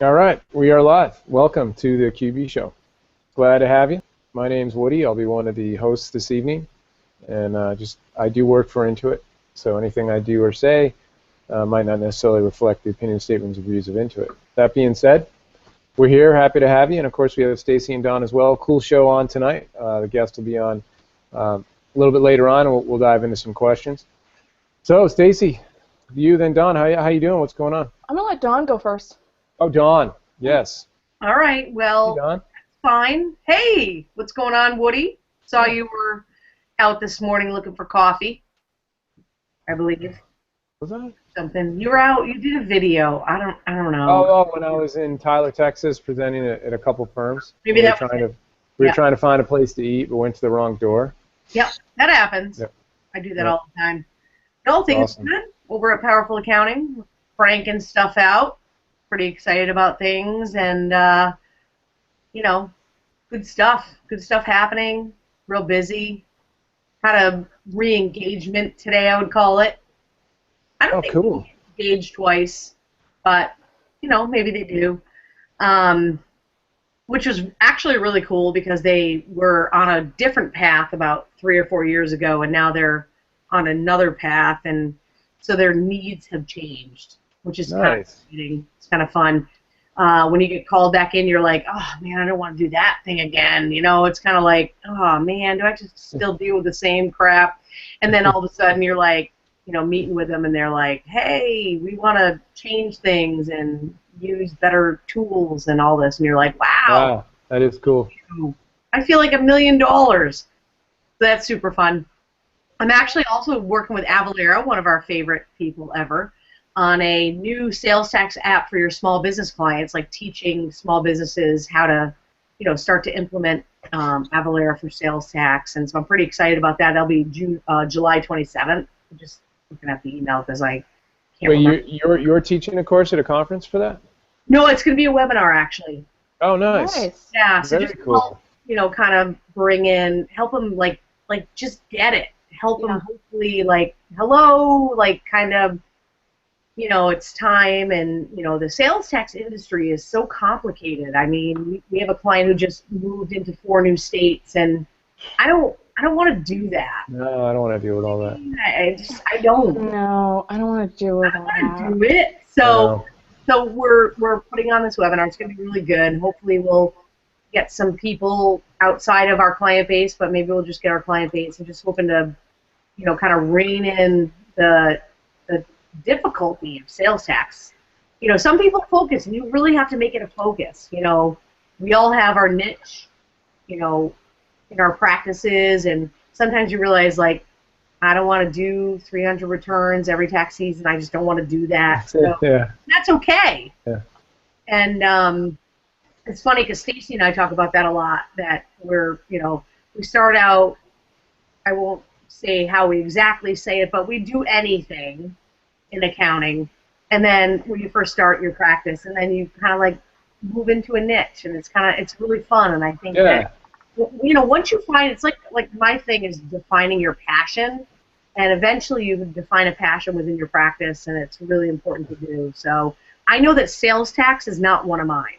All right, we are live. Welcome to the QB Show. Glad to have you. My name's Woody. I'll be one of the hosts this evening, and I do work for Intuit, so anything I do or say might not necessarily reflect the opinion statements or views of Intuit. That being said, we're here, happy to have you, and of course we have Stacy and Don as well. Cool show on tonight. The guest will be on a little bit later on, and we'll dive into some questions. So, Stacy, you then Don, how you doing? What's going on? I'm gonna let Dawn go first. Oh, Dawn, yes. All right, well, Hey, Dawn. fine. Hey, what's going on, Woody? Saw you were out this morning looking for coffee, I believe. Was that? Something. You were out. You did a video. I don't know. Oh, when I was in Tyler, Texas, presenting at a couple firms. Maybe we that were was it. we were trying to find a place to eat, but went to the wrong door. Yep, that happens. Yep. I do that all the time. No, things Awesome. good over at Powerful Accounting, cranking stuff out. Pretty excited about things, and you know, good stuff. Good stuff happening. Real busy. Had a re-engagement today, I would call it. I don't think Cool. they engage twice, but you know, maybe they do. Which was actually really cool because they were on a different path about 3 or 4 years ago, and now they're on another path, and so their needs have changed, which is kind of Nice. exciting. It's kind of fun. When you get called back in, you're like, oh man, I don't want to do that thing again. You know, it's kind of like, oh man, do I just still deal with the same crap? And then all of a sudden you're like, you know, meeting with them, and they're like, hey, we want to change things and use better tools and all this, and you're like, wow, Wow, that is cool. I feel like $1 million. So that's super fun. I'm actually also working with Avalera, one of our favorite people ever, on a new sales tax app for your small business clients, like teaching small businesses how to, you know, start to implement Avalera for sales tax. And so I'm pretty excited about that. That'll be July 27th. I'm just looking at the email because I can't Wait, remember. you're teaching a course at a conference for that? No, it's going to be a webinar, actually. Oh, nice. Yeah, so Very just cool. help, you know, kind of help them, like just get it. Help them hopefully, like, hello, like, kind of, you know, it's time, and, you know, the sales tax industry is so complicated. I mean, we have a client who just moved into 4 new states, and I don't want to do that. No, I don't want to deal with all that. I don't. No, I don't want to do with I all want to that. do it. So we're putting on this webinar. It's going to be really good. Hopefully we'll get some people outside of our client base, but maybe we'll just get our client base. I'm just hoping to, you know, kind of rein in the difficulty of sales tax. You know, some people focus, and you really have to make it a focus. You know, we all have our niche, you know, in our practices, and sometimes you realize, like, I don't want to do 300 returns every tax season. I just don't want to do that. So Yeah. that's okay. Yeah. And it's funny because Stacy and I talk about that a lot, that we're, you know, we start out, I won't say how we exactly say it, but we do anything in accounting, and then when you first start your practice, and then you kind of like move into a niche, and it's really fun. And I think that, you know, once you find, it's like my thing is defining your passion, and eventually you define a passion within your practice, and it's really important to do. So I know that sales tax is not one of mine.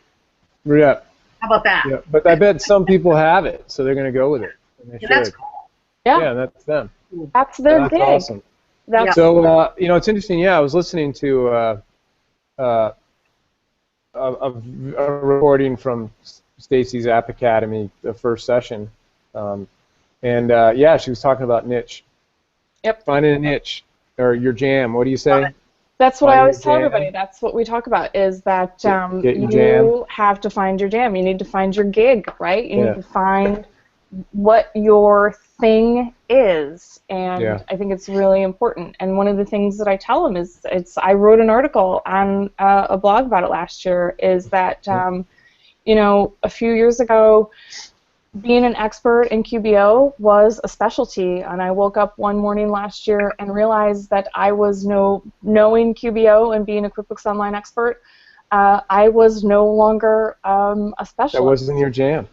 Yeah. How about that? Yeah. But I bet some people have it, so they're going to go with it. And they And that's should. cool. Yeah, That's them. that's their That's gig. awesome. That's So, you know, it's interesting. Yeah, I was listening to a recording from Stacy's App Academy, the first session, and yeah, she was talking about niche. Yep. Finding a niche or your jam. What do you say? That's what I Find always your tell jam. everybody. That's what we talk about, is that Get your you jam. have to find your jam. You need to find your gig, right? You Yeah. need to find what your thing is, and Yeah. I think it's really important. And one of the things that I tell them is, I wrote an article on a blog about it last year, is that you know, a few years ago, being an expert in QBO was a specialty, and I woke up one morning last year and realized that I was knowing QBO and being a QuickBooks Online expert, I was no longer a specialist. That wasn't your jam.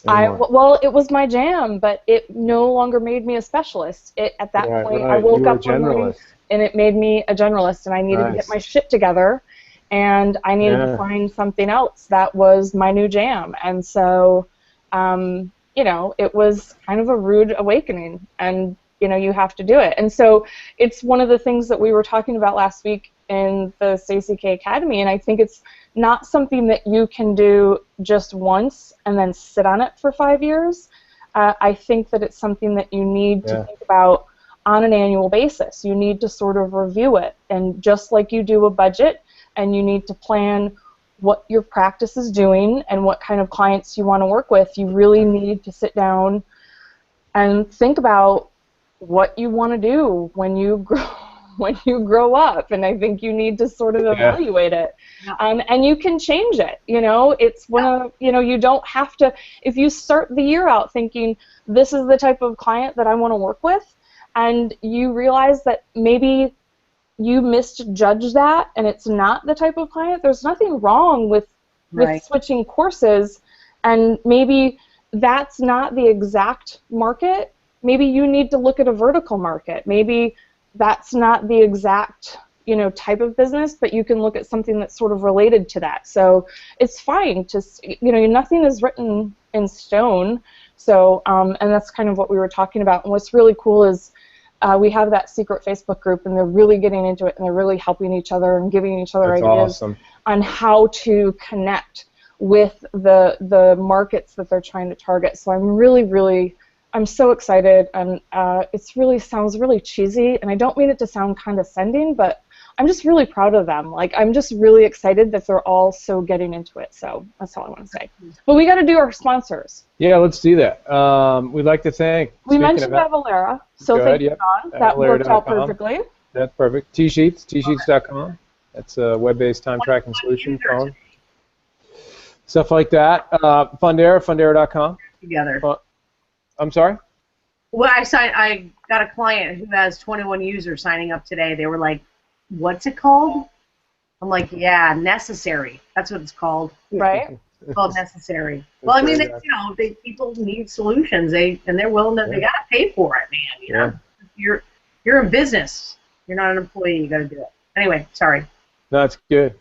Well, it was my jam, but it no longer made me a specialist. At that point, I woke up one morning and it made me a generalist, and I needed to get my shit together and I needed to find something else that was my new jam. And so, you know, it was kind of a rude awakening, and you know, you have to do it. And so it's one of the things that we were talking about last week in the Stacey K Academy, and I think it's not something that you can do just once and then sit on it for 5 years. I think that it's something that you need to think about on an annual basis. You need to sort of review it, and just like you do a budget, and you need to plan what your practice is doing and what kind of clients you want to work with, you really need to sit down and think about what you want to do when you grow up. And I think you need to sort of evaluate it. And you can change it. You know, it's one of, you know, you don't have to, if you start the year out thinking this is the type of client that I want to work with, and you realize that maybe you misjudged that and it's not the type of client, there's nothing wrong with switching courses, and maybe that's not the exact market. Maybe you need to look at a vertical market. Maybe that's not the exact, you know, type of business, but you can look at something that's sort of related to that. So it's fine to, you know, nothing is written in stone. So, and that's kind of what we were talking about. And what's really cool is we have that secret Facebook group, and they're really getting into it, and they're really helping each other and giving each other ideas on how to connect with the markets that they're trying to target. So I'm really I'm so excited, and it's really sounds really cheesy, and I don't mean it to sound condescending, but I'm just really proud of them. Like, I'm just really excited that they're all so getting into it. So that's all I want to say. But we got to do our sponsors. Yeah, let's do that. We'd like to thank. We mentioned Avalara, so thank you, Don. That worked out perfectly. That's perfect. T-Sheets, tsheets.com. That's a web-based time tracking solution, phone. Stuff like that. Fundera, fundera.com. Together. I'm sorry? Well, I got a client who has 21 users signing up today. They were like, what's it called? I'm like, yeah, Necessary. That's what it's called. Right? It's called Necessary. Well, I mean, you know, people need solutions. And they're willing to, they got to pay for it, man. You know? You're in business. You're not an employee. You got to do it. Anyway, sorry. No, that's good.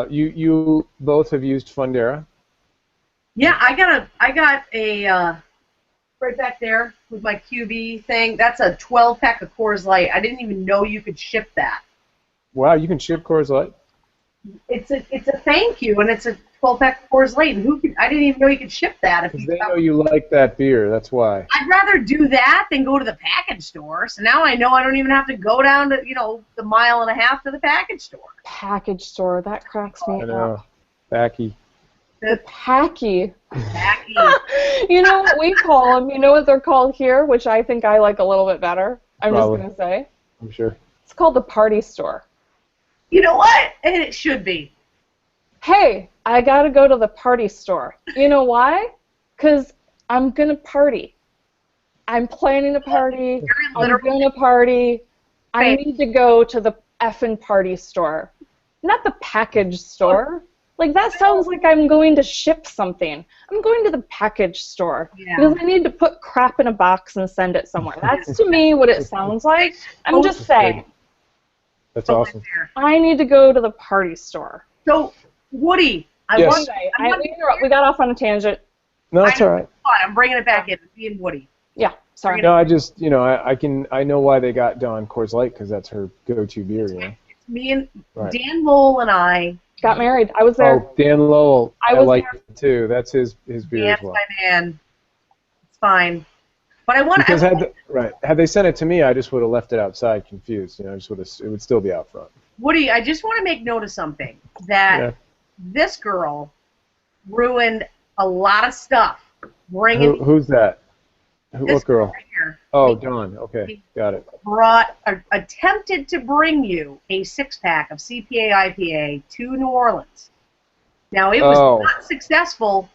You both have used Fundera. Yeah, I got a right back there with my QB thing. That's a 12-pack of Coors Light. I didn't even know you could ship that. Wow, you can ship Coors Light? It's a thank you, and it's a 12-pack of Coors Light. And I didn't even know you could ship that. Because they know you like that beer. That's why. I'd rather do that than go to the package store. So now I know I don't even have to go down to, you know, the mile and a half to the package store. Package store, that cracks me up. I know. Packy. The Packy. You know what we call them? You know what they're called here, which I think I like a little bit better? I'm just going to say. I'm sure. It's called the party store. You know what? And it should be. Hey, I got to go to the party store. You know why? Because I'm going to party. I'm planning a party. I'm going to party. I need to go to the effing party store. Not the package store. Like, that sounds like I'm going to ship something. I'm going to the package store because I need to put crap in a box and send it somewhere. That's, to me, what it sounds like. I'm just saying. That's awesome. I need to go to the party store. So, Woody, we got off on a tangent. No, that's all right. I'm bringing it back in. Me and Woody. Yeah, sorry. No, I just, you know, I know why they got Dawn Coors Light, because that's her go-to beer, you know. It's me and Dan Lowell and I got married. I was there. Oh, Dan Lowell. I like it too. That's his beer as well. My man. It's fine. But I want because had they sent it to me, I just would have left it outside, confused. You know, it would still be out front. Woody, I just want to make note of something, that this girl ruined a lot of stuff. Who's that? What girl? Right here. Oh, Dawn. Okay, got it. Attempted to bring you a 6-pack of CPA IPA to New Orleans. Now, it was not successful.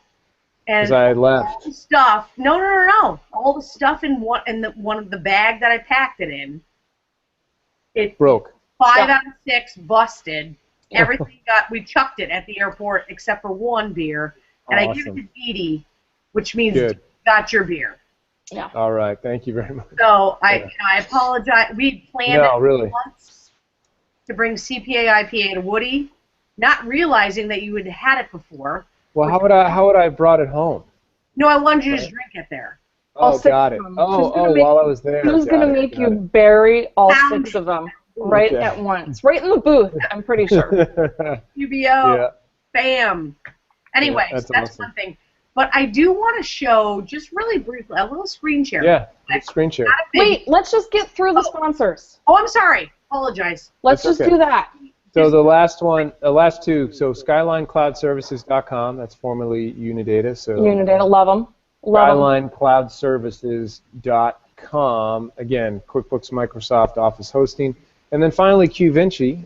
And I left. All the stuff. No. All the stuff in one of the bag that I packed it in. It broke. 5 out of 6 busted. Everything we chucked it at the airport except for one beer, and I gave it to Edie, which means you got your beer. Yeah. All right. Thank you very much. So I apologize. We planned once to bring CPA IPA to Woody, not realizing that you had had it before. Well, how would I have brought it home? No, I wanted you to just drink it there. Oh, Six got of it. them. Oh, while I was there. She was going to Got it, make got you it. bury all Pound 6 of them right Okay. at once, right in the booth, I'm pretty sure. UBO, Yeah. bam. Anyway, Yeah, that's so that's awesome. one thing. But I do want to show, just really briefly, a little screen share. Yeah, screen share. Not a big- Wait, let's just get through the sponsors. Oh, I'm sorry. Apologize. Let's That's just okay. do that. So the last two, so SkylineCloudServices.com, that's formerly Unidata. So Unidata, love them. Love them. SkylineCloudServices.com, again, QuickBooks, Microsoft Office hosting. And then finally, QVinci.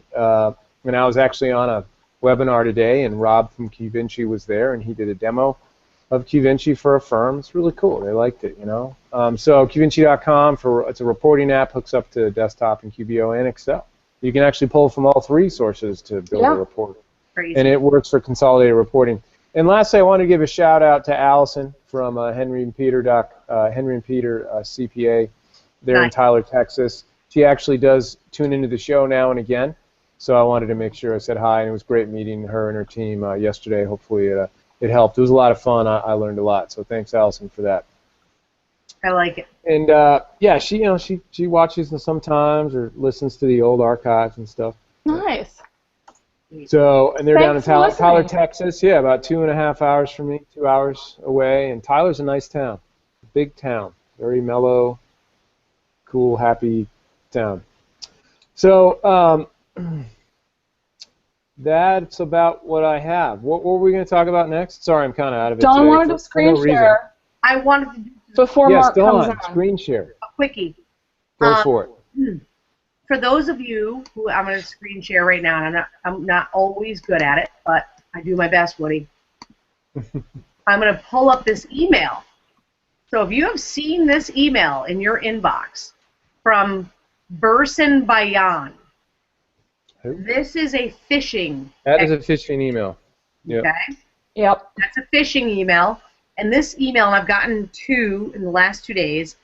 And I was actually on a webinar today, and Rob from QVinci was there, and he did a demo of QVinci for a firm. It's really cool. They liked it, you know. So QVinci.com, it's a reporting app, hooks up to desktop and QBO and Excel. You can actually pull from all 3 sources to build a report. Crazy. And it works for consolidated reporting. And lastly, I want to give a shout out to Allison from Henry and Peter CPA there in Tyler, Texas. She actually does tune into the show now and again. So I wanted to make sure I said hi, and it was great meeting her and her team yesterday. Hopefully it helped. It was a lot of fun. I learned a lot. So thanks, Allison, for that. I like it. And yeah, she watches them sometimes or listens to the old archives and stuff. Nice. So, and they're down in Thanks for Tyler, listening. Texas. Yeah, about 2.5 hours from me, 2 hours away. And Tyler's a nice town, big town, very mellow, cool, happy town. So that's about what I have. What were we going to talk about next? Sorry, I'm kind of out of it Dawn today wanted to screen no reason. share I wanted to do before Yes, Mark comes Dawn, on. screen share. a quickie. Go for it. For those of you who I'm going to screen share right now, and I'm not always good at it, but I do my best, Woody. I'm going to pull up this email. So if you have seen this email in your inbox from Burson Bayan, Who? this is a phishing. That is a phishing email. Yep. Okay? Yep. That's a phishing email. And this email, and I've gotten 2 in the last 2 days,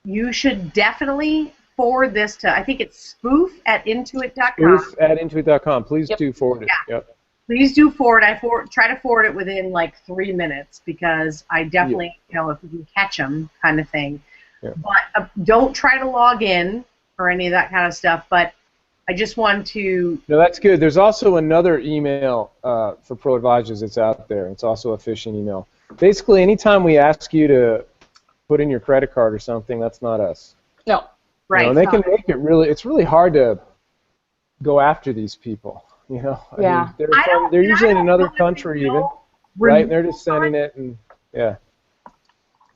you should definitely forward this to, I think it's spoof@intuit.com. Spoof@intuit.com. Please Yep. do forward it. Yeah. Yep. Please do forward. Try to forward it within like 3 minutes because I definitely, you know, if we can catch them kind of thing. Yeah. But don't try to log in or any of that kind of stuff. But I just want to. No, that's good. There's also another email for Pro Advisors that's out there. It's also a phishing email. Basically, anytime we ask you to put in your credit card or something, that's not us. No. Right. You know, and they can make it really. It's really hard to go after these people. You know. Yeah. I mean, they're usually in another country even, right? They're just sending it and yeah.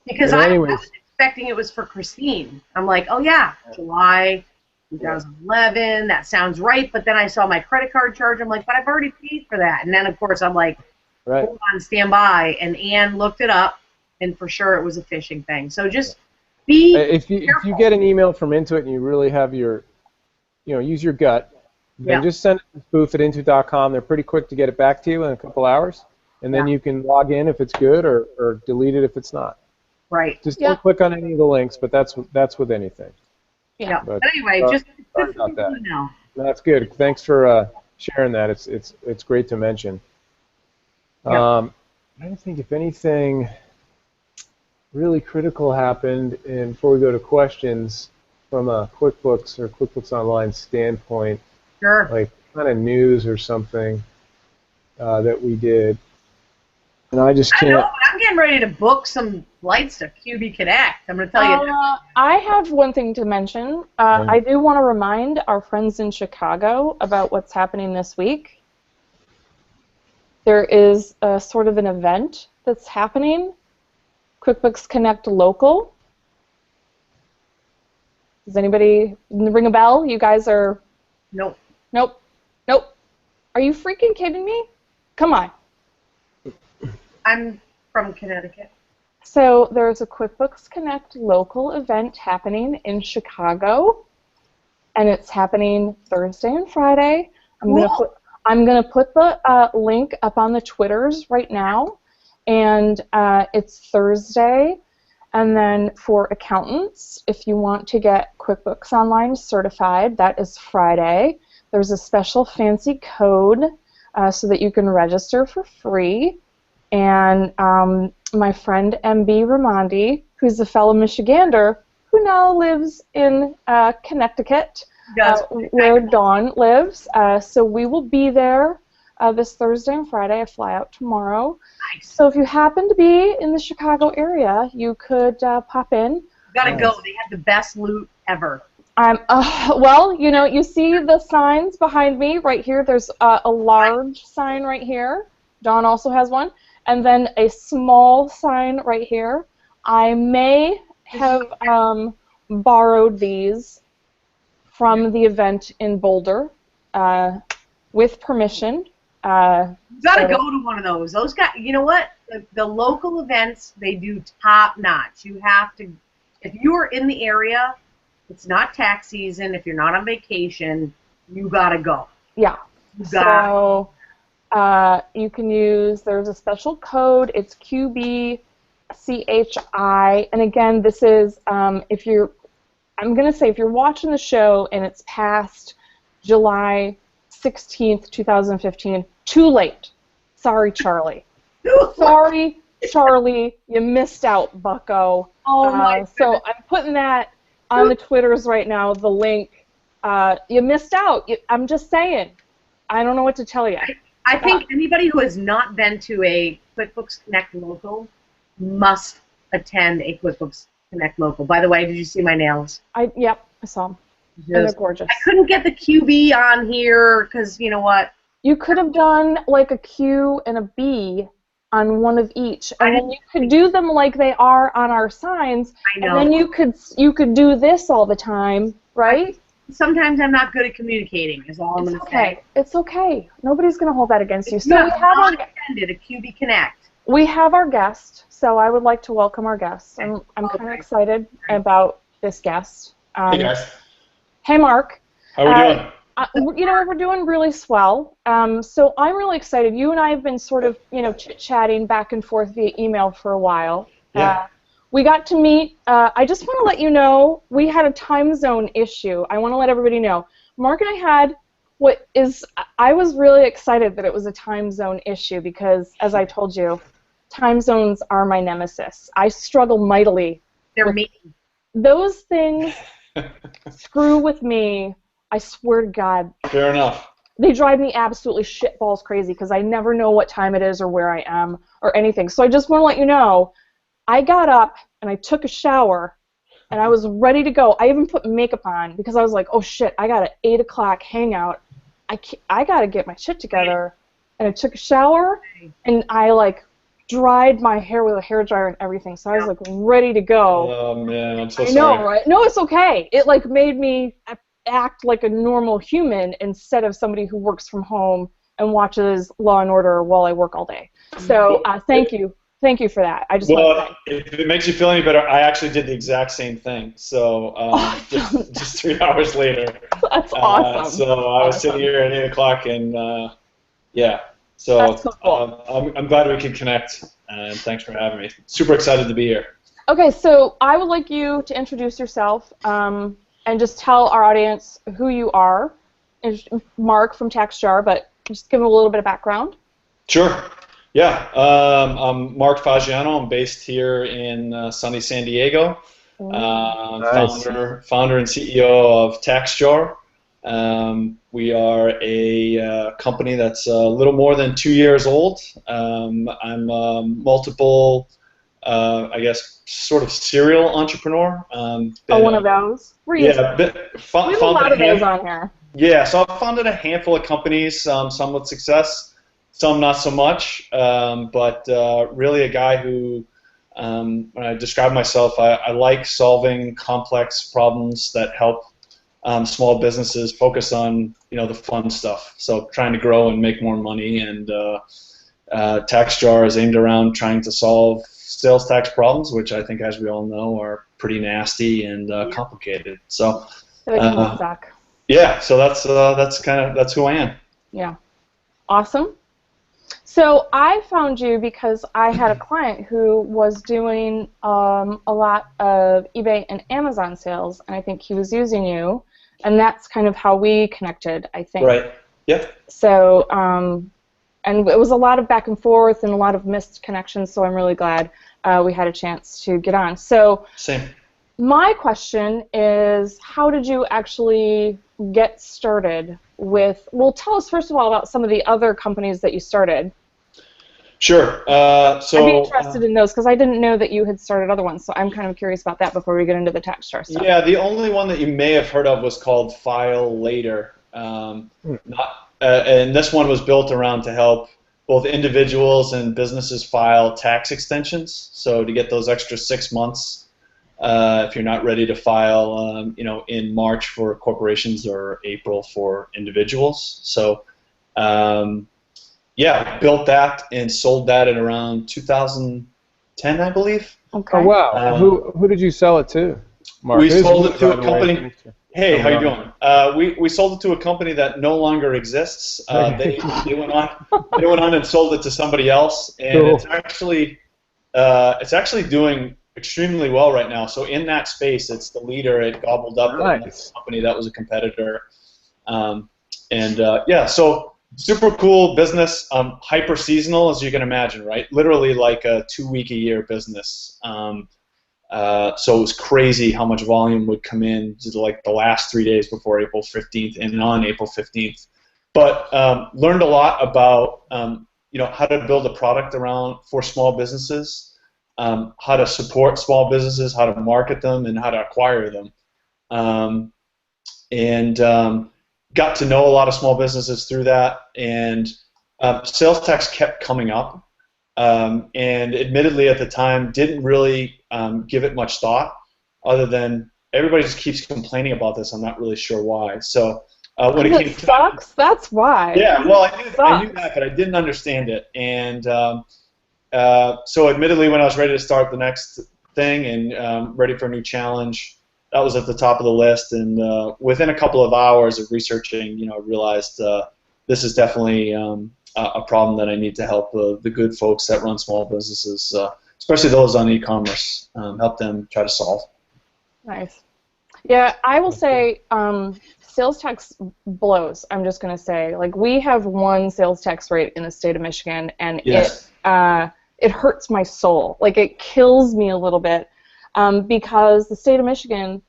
Because But I anyways. was expecting it was for Christine. I'm like, oh yeah, July 2011. That sounds right. But then I saw my credit card charge. I'm like, but I've already paid for that. And then of course I'm like, Right. hold on, stand by. And Ann looked it up, and for sure it was a phishing thing. So just be If you get an email from Intuit and you really have your, use your gut, then just send it to spoof@intuit.com. They're pretty quick to get it back to you in a couple hours, and then you can log in if it's good or delete it if it's not. right. Just don't click on any of the links, but that's with anything. Yeah. But, But anyway, just sorry good for about that. you to know. That's good. Thanks for sharing that. It's great to mention. I don't think if anything really critical happened, and before we go to questions from a QuickBooks or QuickBooks Online standpoint, Sure. like kind of news or something that we did, and I just I can't. know, but I'm getting ready to book some flights to QB Connect. I'm going to tell you that. I have one thing to mention. I do want to remind our friends in Chicago about what's happening this week. There is a sort of an event that's happening, QuickBooks Connect Local. Does anybody ring a bell? You guys are... Nope. Nope. Nope. Are you freaking kidding me? Come on. I'm from Connecticut. So there's a QuickBooks Connect Local event happening in Chicago, and it's happening Thursday and Friday. I'm gonna put the link up on the Twitters right now, and it's Thursday. And then for accountants, if you want to get QuickBooks Online certified, that is Friday. There's a special fancy code so that you can register for free. And my friend MB Ramondi, who's a fellow Michigander, who now lives in Connecticut, where Dawn lives. So we will be there this Thursday and Friday. I fly out tomorrow. Nice. So if you happen to be in the Chicago area, you could pop in. You gotta go. They have the best loot ever. Well, you know, you see the signs behind me right here. There's a large sign right here. Dawn also has one. And then a small sign right here. I may have borrowed these from the event in Boulder with permission. You gotta go to one of those. Those guys, you know what? The local events, they do top notch. You have to, if you are in the area, it's not tax season. If you're not on vacation, you gotta go. Yeah. So you can use, there's a special code. It's QBCHI. And again, this is if you're, I'm gonna say if you're watching the show and it's past July 16th, 2015, too late. Sorry, Charlie. Sorry, Charlie, you missed out, bucko. Oh my So I'm putting that on the Twitters right now, the link. You missed out. I'm just saying. I don't know what to tell you. I think anybody who has not been to a QuickBooks Connect local must attend a QuickBooks Connect local. By the way, did you see my nails? Yep, I saw them. And they're gorgeous. I couldn't get the QB on here because, you know what? You could have done like a Q and a B on one of each, and then you could do them like they are on our signs. I know. And then you could do this all the time, right? Sometimes I'm not good at communicating, is all I'm going to say. It's okay. Nobody's going to hold that against you. If So you we have have not attended a QB Connect. We have our guest, so I would like to welcome our guest. I'm kind of excited about this guest. Hey guys. Hey Mark. How are we doing? You know, we're doing really swell. So I'm really excited. You and I have been sort of, you know, chit-chatting back and forth via email for a while. Yeah. We got to meet. I just want to let you know we had a time zone issue. I want to let everybody know. Mark and I had I was really excited that it was a time zone issue because, as I told you, time zones are my nemesis. I struggle mightily. They're mean. Those things screw with me. I swear to God. Fair enough. They drive me absolutely shitballs crazy because I never know what time it is or where I am or anything. So I just want to let you know, I got up and I took a shower and I was ready to go. I even put makeup on because I was like, oh shit, I got an 8 o'clock hangout. I got to get my shit together. And I took a shower and I like dried my hair with a hairdryer and everything. So I was like ready to go. Oh man, I'm so sorry. I know, right? No, it's okay. It like made me act like a normal human instead of somebody who works from home and watches Law and Order while I work all day. So thank you for that. I just want to say. If it makes you feel any better, I actually did the exact same thing. So just 3 hours later. That's awesome. So I was sitting here at 8 o'clock and yeah. So that's so cool. I'm glad we can connect and thanks for having me. Super excited to be here. Okay, so I would like you to introduce yourself and just tell our audience who you are. Mark from TaxJar, but just give them a little bit of background. Sure. Yeah. I'm Mark Faggiano. I'm based here in sunny San Diego. Nice. Founder and CEO of TaxJar. We are a company that's a little more than 2 years old. I'm multiple, I guess, sort of serial entrepreneur. One of those? We have a lot of those on here. Yeah, so I've founded a handful of companies, some with success, some not so much, but really a guy who, when I describe myself, I like solving complex problems that help small businesses focus on, the fun stuff. So trying to grow and make more money, and TaxJar is aimed around trying to solve sales tax problems, which I think, as we all know, are pretty nasty and complicated. So yeah, so that's who I am. Yeah, awesome. So I found you because I had a client who was doing a lot of eBay and Amazon sales, and I think he was using you, and that's kind of how we connected, I think. Right. Yeah. So and it was a lot of back and forth and a lot of missed connections, so I'm really glad we had a chance to get on. So Same. my question is, how did you actually get started with, well, tell us first of all about some of the other companies that you started. Sure. I'd be interested in those because I didn't know that you had started other ones, so I'm kind of curious about that before we get into the TaxJar stuff. Yeah, the only one that you may have heard of was called File Later. And this one was built around to help both individuals and businesses file tax extensions, so to get those extra 6 months if you're not ready to file, in March for corporations or April for individuals. So, yeah, built that and sold that at around 2010, I believe. Okay. Oh wow! Who did you sell it to, Mark? We sold it to a company. Hey, how you doing? We sold it to a company that no longer exists. They went on and sold it to somebody else, and cool. It's actually doing extremely well right now. So in that space, it's the leader. It gobbled up another company that was a competitor, yeah. So super cool business. Hyper seasonal, as you can imagine, right? Literally like a 2-week-a-year business. So it was crazy how much volume would come in to like the last 3 days before April 15th and on April 15th. But learned a lot about how to build a product for small businesses, how to support small businesses, how to market them, and how to acquire them. Got to know a lot of small businesses through that, and sales tax kept coming up. And admittedly at the time didn't really give it much thought, other than everybody just keeps complaining about this. I'm not really sure why. So when it came to sucks, that's why. Yeah, well, I knew that, but I didn't understand it. And so admittedly, when I was ready to start the next thing and ready for a new challenge, that was at the top of the list. And within a couple of hours of researching, I realized this is definitely a problem that I need to help the good folks that run small businesses, especially those on e-commerce, help them try to solve. Nice. Yeah, I will say sales tax blows. I'm just going to say, like, we have one sales tax rate in the state of Michigan, and yes. It hurts my soul. Like, it kills me a little bit because the state of Michigan,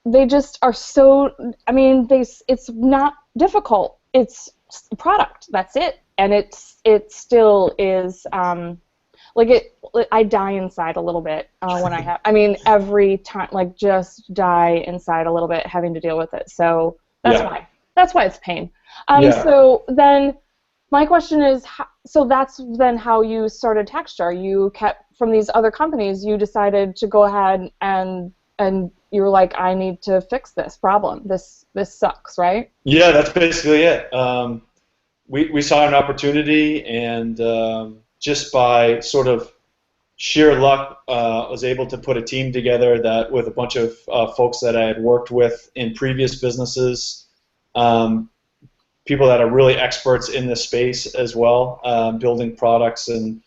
they just are so. I mean, it's not difficult. It's a product. That's it. And it still is I die inside a little bit when I have. I mean, every time, like, just die inside a little bit having to deal with it. So that's why it's pain. So then my question is, so that's then how you started TaxJar. You kept from these other companies. You decided to go ahead and you were like, I need to fix this problem. This sucks, right? Yeah, that's basically it. We saw an opportunity, and just by sort of sheer luck, was able to put a team together that with a bunch of folks that I had worked with in previous businesses, people that are really experts in this space as well, building products, and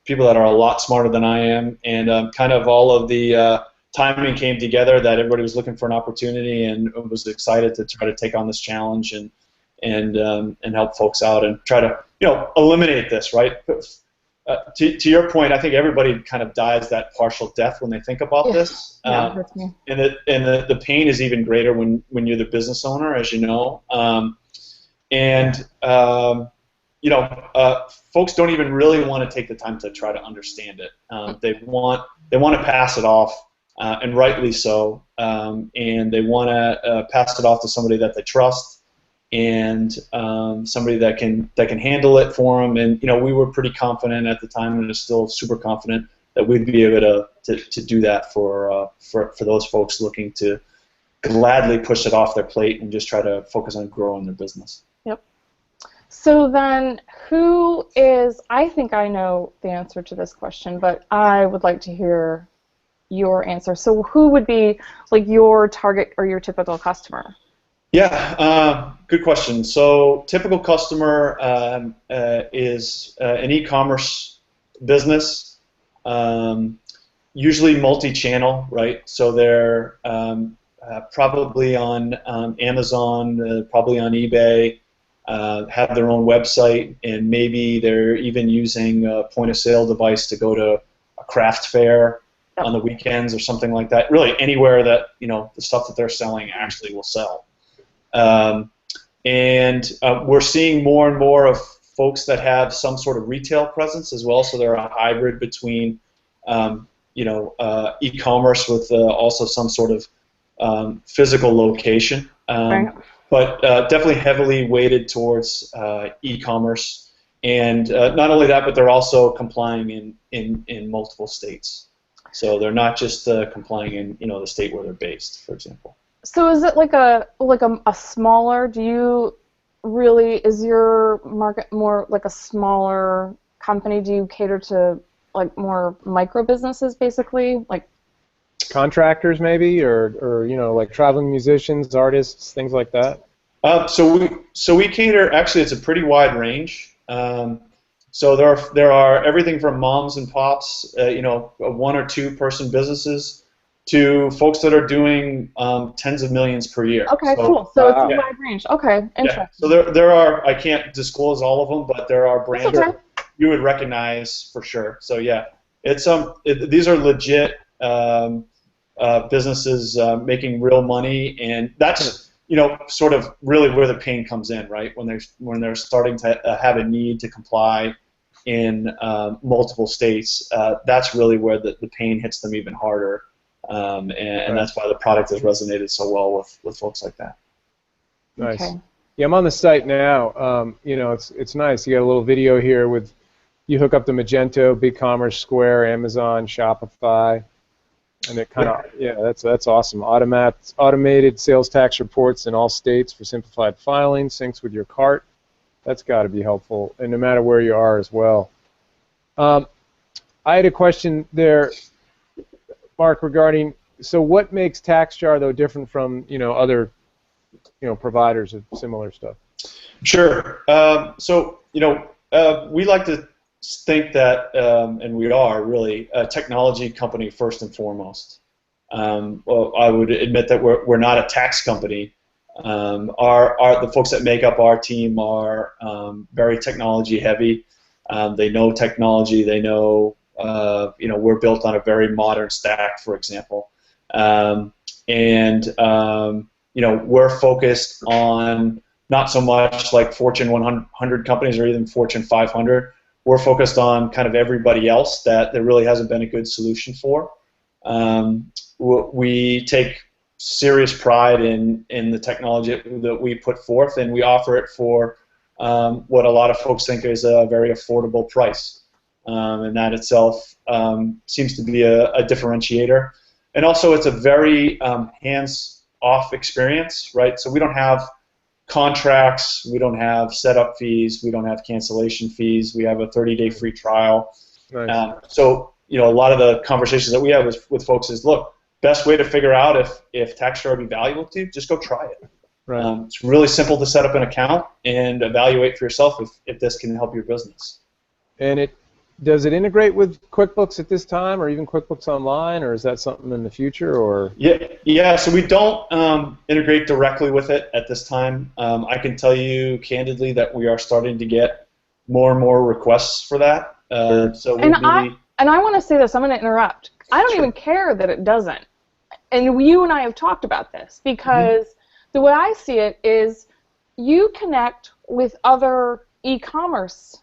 people that are a lot smarter than I am, and kind of all of the timing came together that everybody was looking for an opportunity and was excited to try to take on this challenge and help folks out and try to eliminate this, right? To your point, I think everybody kind of dies that partial death when they think about this. And the pain is even greater when you're the business owner, as you know. Folks don't even really want to take the time to try to understand it. They want to pass it off, and rightly so. And they want to pass it off to somebody that they trust, and somebody that can handle it for them. And we were pretty confident at the time, and are still super confident that we'd be able to do that for those folks looking to gladly push it off their plate and just try to focus on growing their business. Yep. So then, I think I know the answer to this question, but I would like to hear your answer. So who would be like your target or your typical customer? Yeah, good question. So typical customer is an e-commerce business, usually multi-channel, right? So they're probably on Amazon, probably on eBay, have their own website, and maybe they're even using a point-of-sale device to go to a craft fair on the weekends or something like that. Really, anywhere that the stuff that they're selling actually will sell. And we're seeing more and more of folks that have some sort of retail presence as well. So they're a hybrid between e-commerce with also some sort of physical location. Right. But definitely heavily weighted towards e-commerce, and not only that, but they're also complying in multiple states. So they're not just complying in the state where they're based, for example. So is it like a smaller? Is your market more like a smaller company? Do you cater to like more micro businesses, basically, like contractors maybe, or like traveling musicians, artists, things like that? So we cater. Actually, it's a pretty wide range. So there are everything from moms and pops, 1 or 2 person businesses, to folks that are doing tens of millions per year. Okay, cool. So it's a wide range. Okay, interesting. Yeah. So there are, I can't disclose all of them, but there are brands that you would recognize for sure. So yeah, these are legit businesses making real money, and that's sort of really where the pain comes in, right? When they're starting to have a need to comply in multiple states, that's really where the pain hits them even harder. And that's why the product has resonated so well with folks like that. Nice. Okay. Yeah, I'm on the site now. It's nice. You got a little video here with you hook up the Magento, BigCommerce, Square, Amazon, Shopify, and it kind of that's awesome. Automated sales tax reports in all states for simplified filing, syncs with your cart. That's got to be helpful, and no matter where you are as well. I had a question there, Mark, regarding, so what makes TaxJar though different from other providers of similar stuff? Sure. So we like to think that, and we are really a technology company first and foremost. Well, I would admit that we're not a tax company. The folks that make up our team are very technology heavy. They know technology. They know. We're built on a very modern stack, for example, and we're focused on not so much like Fortune 100 companies or even Fortune 500. We're focused on kind of everybody else that there really hasn't been a good solution for. We take serious pride in the technology that we put forth, and we offer it for what a lot of folks think is a very affordable price. And that itself seems to be a differentiator. And also, it's a very hands-off experience, right? So we don't have contracts, we don't have setup fees, we don't have cancellation fees. We have a 30-day free trial. Nice. So a lot of the conversations that we have with folks is, look, best way to figure out if TaxJar would be valuable to you, just go try it. Right. It's really simple to set up an account and evaluate for yourself if this can help your business. And does it integrate with QuickBooks at this time, or even QuickBooks Online, or is that something in the future? Or yeah. So we don't integrate directly with it at this time. I can tell you candidly that we are starting to get more and more requests for that. So I want to say this. I'm going to interrupt. I don't even care that it doesn't. And you and I have talked about this because the way I see it is you connect with other e-commerce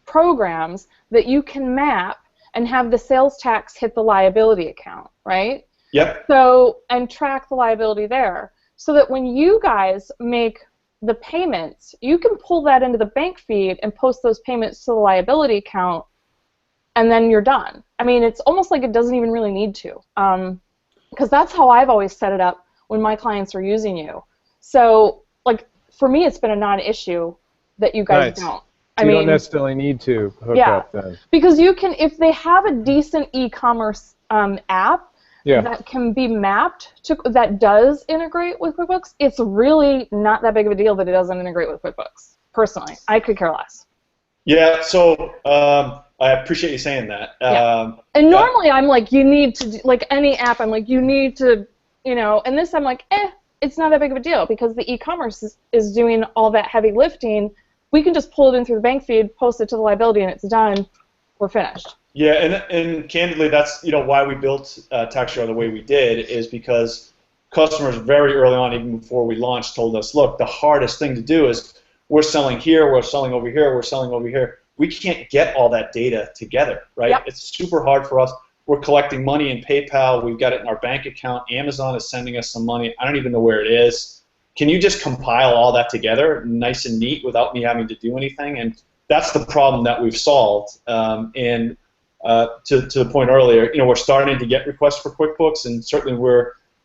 programs that you can map and have the sales tax hit the liability account, right? Yep. So, and track the liability there, so that when you guys make the payments, you can pull that into the bank feed and post those payments to the liability account, and then you're done. I mean, it's almost like it doesn't even really need to, because that's how I've always set it up when my clients are using you. So, like, for me, it's been a non-issue that you guys don't. So you don't necessarily need to hook up then. Because you can, if they have a decent e-commerce app that can be mapped to, that does integrate with QuickBooks, it's really not that big of a deal that it doesn't integrate with QuickBooks. Personally, I could care less. Yeah, so I appreciate you saying that. And normally I'm like, you need to, like any app, I'm like, you need to, and this I'm like, it's not that big of a deal because the e-commerce is doing all that heavy lifting. We can just pull it in through the bank feed, post it to the liability, and it's done. We're finished. Yeah, and candidly, that's why we built TaxJar the way we did, is because customers very early on, even before we launched, told us, look, the hardest thing to do is we're selling here, we're selling over here, we're selling over here. We can't get all that data together, right? Yep. It's super hard for us. We're collecting money in PayPal. We've got it in our bank account. Amazon is sending us some money. I don't even know where it is. Can you just compile all that together, nice and neat, without me having to do anything? And that's the problem that we've solved. To the point earlier, we're starting to get requests for QuickBooks, and certainly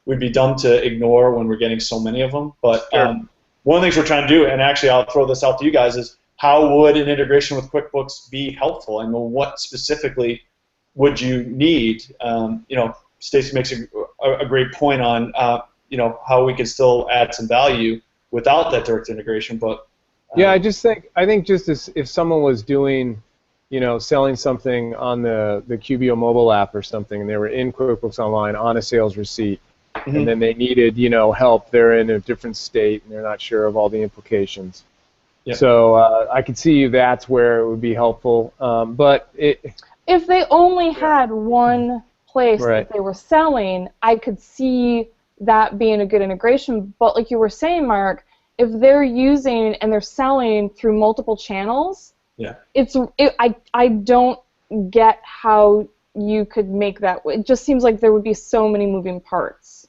we'd be dumb to ignore when we're getting so many of them. But Sure. one of the things we're trying to do, and actually I'll throw this out to you guys, is how would an integration with QuickBooks be helpful? I mean, what specifically would you need? Stacy makes a great point on how we can still add some value without that direct integration. But yeah, I think just as if someone was doing, selling something on the QBO mobile app or something, and they were in QuickBooks Online on a sales receipt, and then they needed, help. They're in a different state and they're not sure of all the implications. Yep. So I could see that's where it would be helpful. But if they only had one place Right. that they were selling, I could see that being a good integration. But like you were saying, Mark, if they're using and they're selling through multiple channels, I don't get how you could make that. It just seems like there would be so many moving parts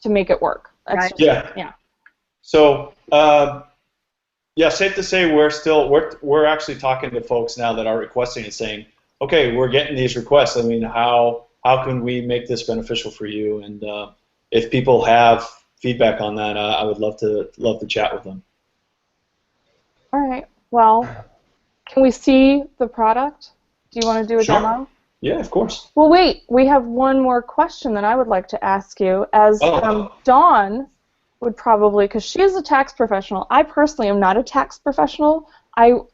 to make it work. That's Right. yeah. So safe to say we're actually talking to folks now that are requesting and saying, okay, we're getting these requests. I mean, how can we make this beneficial for you? And if people have feedback on that, I would love to chat with them. All right. Well, can we see the product? Do you want to do a Sure. demo? Yeah, of course. Well, wait. We have one more question that I would like to ask you, as Dawn would probably, because she is a tax professional. I personally am not a tax professional.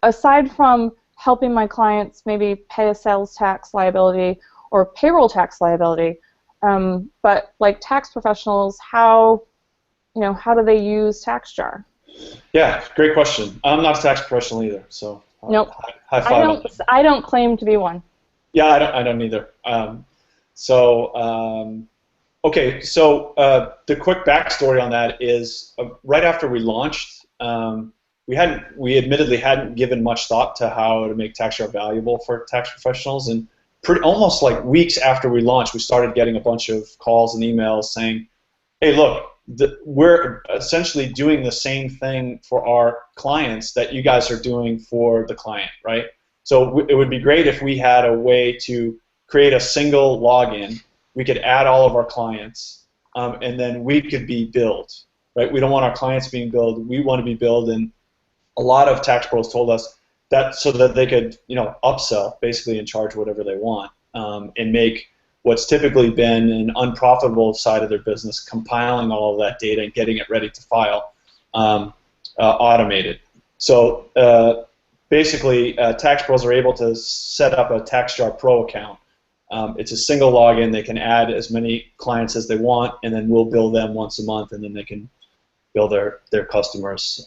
Aside from helping my clients maybe pay a sales tax liability or payroll tax liability, but like tax professionals, how do they use TaxJar? Yeah, great question. I'm not a tax professional either, so Nope. high five. I don't claim to be one. Yeah, I don't either. Okay, so the quick backstory on that is right after we launched, we admittedly hadn't given much thought to how to make TaxJar valuable for tax professionals, and almost like weeks after we launched, we started getting a bunch of calls and emails saying, hey, look, we're essentially doing the same thing for our clients that you guys are doing for the client, right? So it would be great if we had a way to create a single login. We could add all of our clients, and then we could be billed, right? We don't want our clients being billed. We want to be billed, and a lot of tax pros told us that so that they could, upsell basically and charge whatever they want, and make what's typically been an unprofitable side of their business, compiling all of that data and getting it ready to file, automated. So basically, tax pros are able to set up a TaxJar Pro account. It's a single login. They can add as many clients as they want, and then we'll bill them once a month, and then they can bill their customers,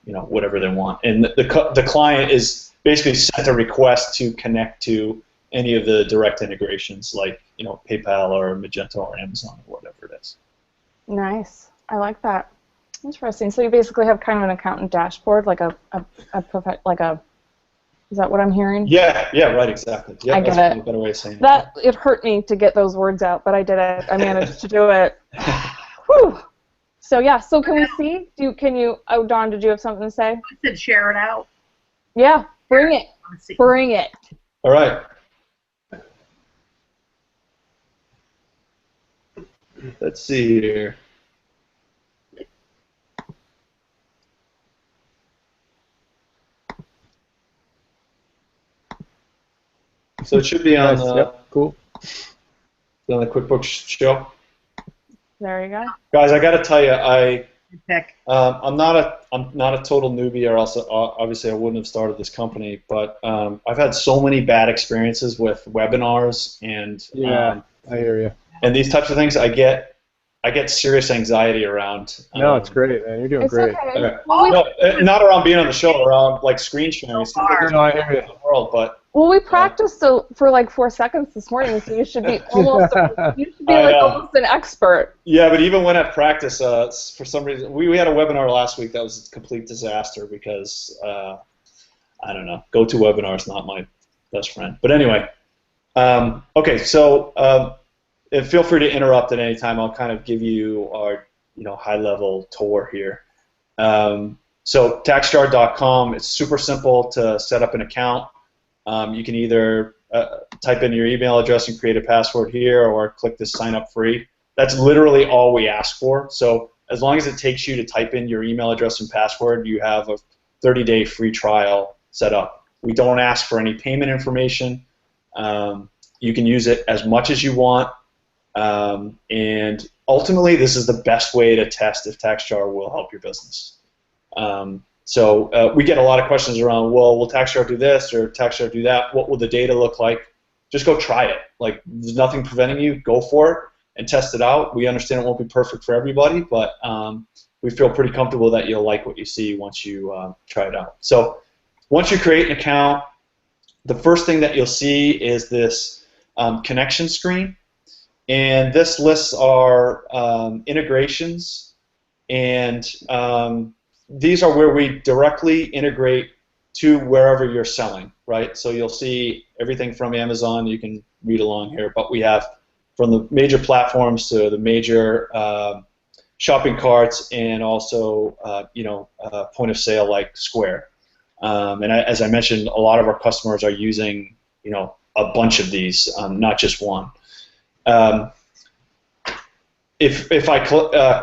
whatever they want. And the client is basically sent a request to connect to any of the direct integrations, like PayPal or Magento or Amazon or whatever it is. Nice. I like that. Interesting. So you basically have kind of an accountant dashboard, like a is that what I'm hearing? Yeah, right, exactly. Yeah, I get that's it. a better way of saying it. It hurt me to get those words out, but I did it. I managed to do it. Whew. So yeah. So can we see? Oh, Dawn, did you have something to say? I said share it out. Yeah. Bring it. Bring it. All right. Let's see here. So it should be on cool. On the QuickBooks show. There you go. Guys, I got to tell you, I'm not a total newbie, or else obviously I wouldn't have started this company. But I've had so many bad experiences with webinars and I hear you. And these types of things. I get I get serious anxiety around. No, it's great, man. You're doing It's great. okay. No, not around being on the show, around like screen sharing. It seems like No, I hear you. the world, but Well, we practiced for like 4 seconds this morning, so you should be almost almost an expert. Yeah, but even when at practice, for some reason, we had a webinar last week that was a complete disaster because I don't know, GoToWebinar is not my best friend. But anyway, okay, so and feel free to interrupt at any time. I'll kind of give you our high-level tour here. So TaxJar.com, it's super simple to set up an account. You can either type in your email address and create a password here, or click this sign up free. That's literally all we ask for. So as long as it takes you to type in your email address and password, you have a 30-day free trial set up. We don't ask for any payment information. You can use it as much as you want. And ultimately, this is the best way to test if TaxJar will help your business. So we get a lot of questions around, well, will TaxJar do this or TaxJar do that? What will the data look like? Just go try it. Like, there's nothing preventing you. Go for it and test it out. We understand it won't be perfect for everybody, but we feel pretty comfortable that you'll like what you see once you try it out. So once you create an account, the first thing that you'll see is this connection screen. And this lists our integrations, and these are where we directly integrate to wherever you're selling, right? So you'll see everything from Amazon. You can read along here, but we have from the major platforms to the major shopping carts, and also point of sale like Square. And as I mentioned, a lot of our customers are using a bunch of these, not just one. If I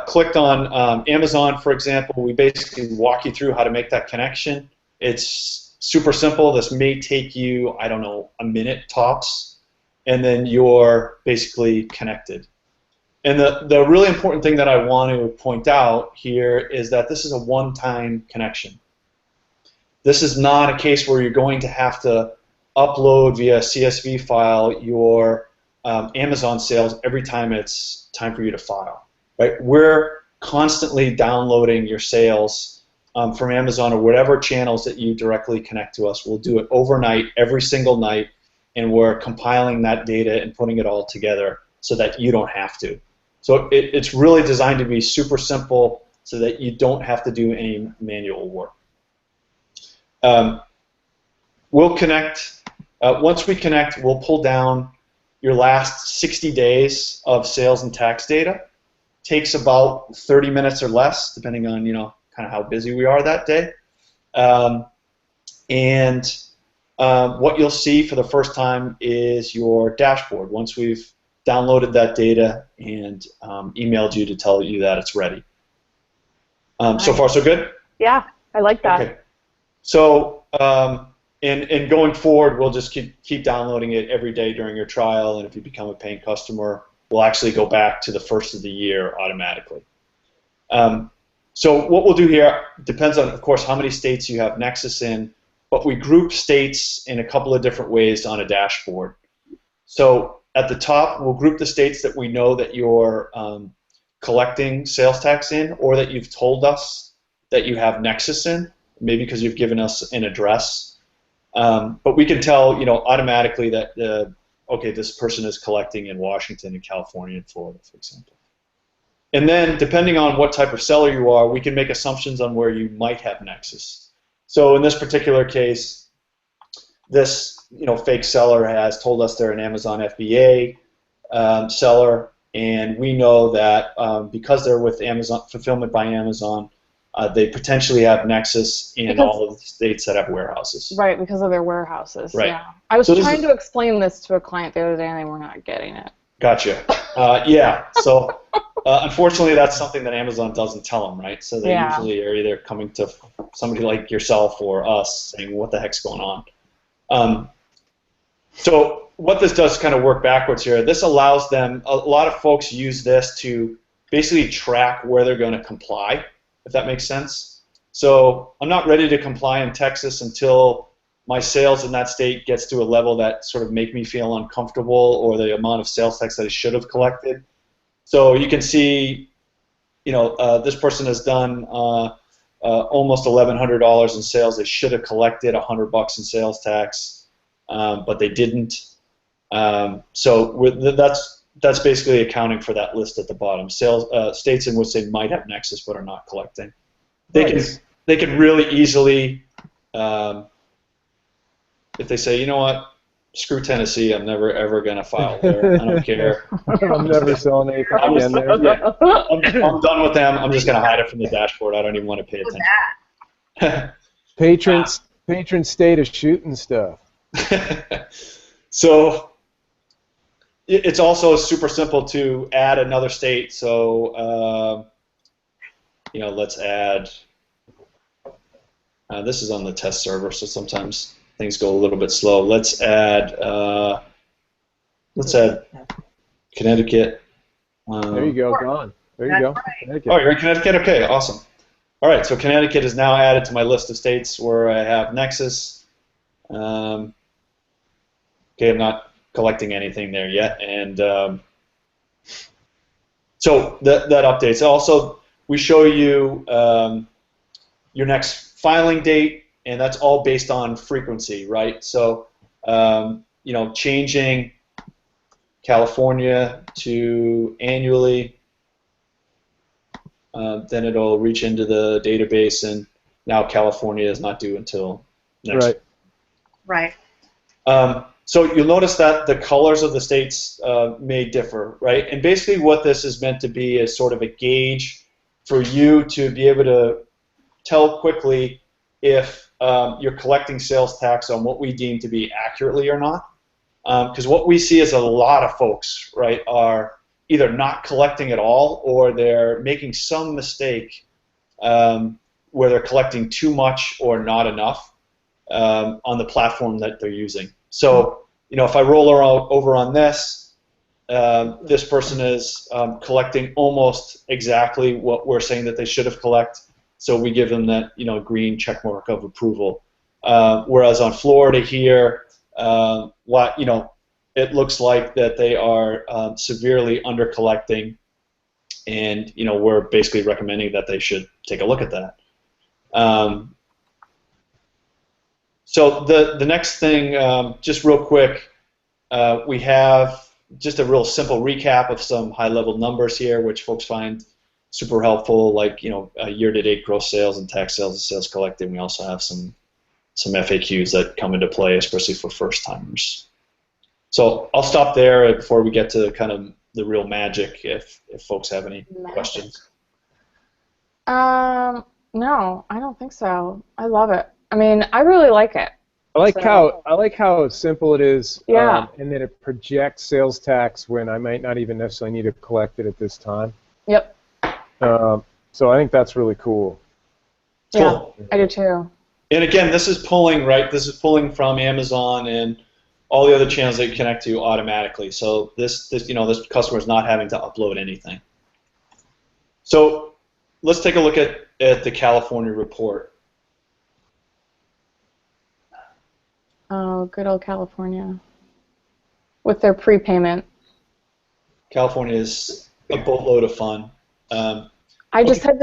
clicked on Amazon, for example, we basically walk you through how to make that connection. It's super simple. This may take you, I don't know, a minute tops, and then you're basically connected. And the really important thing that I want to point out here is that this is a one-time connection. This is not a case where you're going to have to upload via CSV file your Amazon sales every time it's time for you to file, right? We're constantly downloading your sales from Amazon or whatever channels that you directly connect to us. We'll do it overnight, every single night, and we're compiling that data and putting it all together so that you don't have to. So it's really designed to be super simple so that you don't have to do any manual work. We'll connect. Once we connect, we'll pull down your last 60 days of sales and tax data. Takes about 30 minutes or less, depending on kind of how busy we are that day. What you'll see for the first time is your dashboard once we've downloaded that data and emailed you to tell you that it's ready. So far, so good? Yeah, I like that. Okay. So, and going forward, we'll just keep downloading it every day during your trial, and if you become a paying customer, we'll actually go back to the first of the year automatically. So what we'll do here depends on, of course, how many states you have Nexus in, but we group states in a couple of different ways on a dashboard. So at the top, we'll group the states that we know that you're collecting sales tax in, or that you've told us that you have Nexus in, maybe because you've given us an address. But we can tell, automatically that okay, this person is collecting in Washington and California and Florida, for example. And then, depending on what type of seller you are, we can make assumptions on where you might have Nexus. So in this particular case, this fake seller has told us they're an Amazon FBA seller, and we know that because they're with Amazon Fulfillment by Amazon, they potentially have Nexus in all of the states that have warehouses. Right, because of their warehouses. Right. Yeah. I was trying to explain this to a client the other day, and they were not getting it. Gotcha. Yeah. So unfortunately, that's something that Amazon doesn't tell them, right? So they usually are either coming to somebody like yourself or us saying, "What the heck's going on?" So what this does is kind of work backwards here. This allows them. A lot of folks use this to basically track where they're going to comply, if that makes sense. So I'm not ready to comply in Texas until my sales in that state gets to a level that sort of make me feel uncomfortable, or the amount of sales tax that I should have collected So you can see, this person has done almost $1,100 in sales. They should have collected $100 in sales tax, but they didn't. That's basically accounting for that list at the bottom. States in which they might have nexus but are not collecting. They can really easily, if they say, you know what, screw Tennessee, I'm never ever gonna file there. I don't care. I'm never selling anything again there. I'm done with them. I'm just gonna hide it from the dashboard. I don't even want to pay attention. Patron state of shooting stuff. So it's also super simple to add another state. So let's add. This is on the test server, so sometimes things go a little bit slow. Let's add Connecticut. There you go, gone. There you go. Right. Oh, you're in Connecticut? Okay, awesome. All right, so Connecticut is now added to my list of states where I have nexus. Okay, I'm not collecting anything there yet, and so that updates. Also, we show you your next filing date, and that's all based on frequency, right? So, changing California to annually, then it'll reach into the database, and now California is not due until next week. Right. So you'll notice that the colors of the states may differ, right? And basically what this is meant to be is sort of a gauge for you to be able to tell quickly if you're collecting sales tax on what we deem to be accurately or not. Because what we see is a lot of folks, right, are either not collecting at all or they're making some mistake where they're collecting too much or not enough on the platform that they're using. So, if I roll over on this, this person is collecting almost exactly what we're saying that they should have collected. So we give them that, green check mark of approval. Whereas on Florida here, it looks like that they are severely under collecting, and we're basically recommending that they should take a look at that. So the next thing, just real quick, we have just a real simple recap of some high-level numbers here, which folks find super helpful, like year-to-date gross sales and tax sales and sales collected. We also have some FAQs that come into play, especially for first-timers. So I'll stop there before we get to kind of the real magic. If folks have any questions. No, I don't think so. I love it. I mean, I really like it. I like how simple it is. Yeah. And then it projects sales tax when I might not even necessarily need to collect it at this time. Yep. So I think that's really cool. Cool. Yeah, I do too. And again, this is pulling, right? This is pulling from Amazon and all the other channels that you connect to automatically. So this customer is not having to upload anything. So let's take a look at the California report. Oh, good old California. With their prepayment. California is a boatload of fun. I just had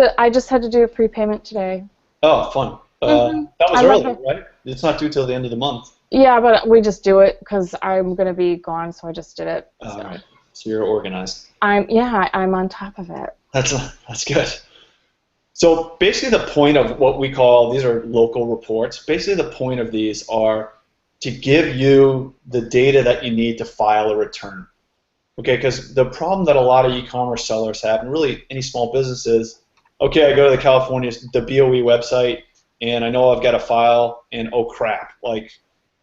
to do a prepayment today. Oh, fun. That was early, right? It's not due till the end of the month. Yeah, but we just do it because I'm going to be gone, so I just did it. All right. So you're organized. I'm on top of it. That's good. So basically the point of what we call, these are local reports, basically the point of these are to give you the data that you need to file a return. Okay, because the problem that a lot of e-commerce sellers have, and really any small business is, okay, I go to the BOE website, and I know I've got a file, and oh crap, like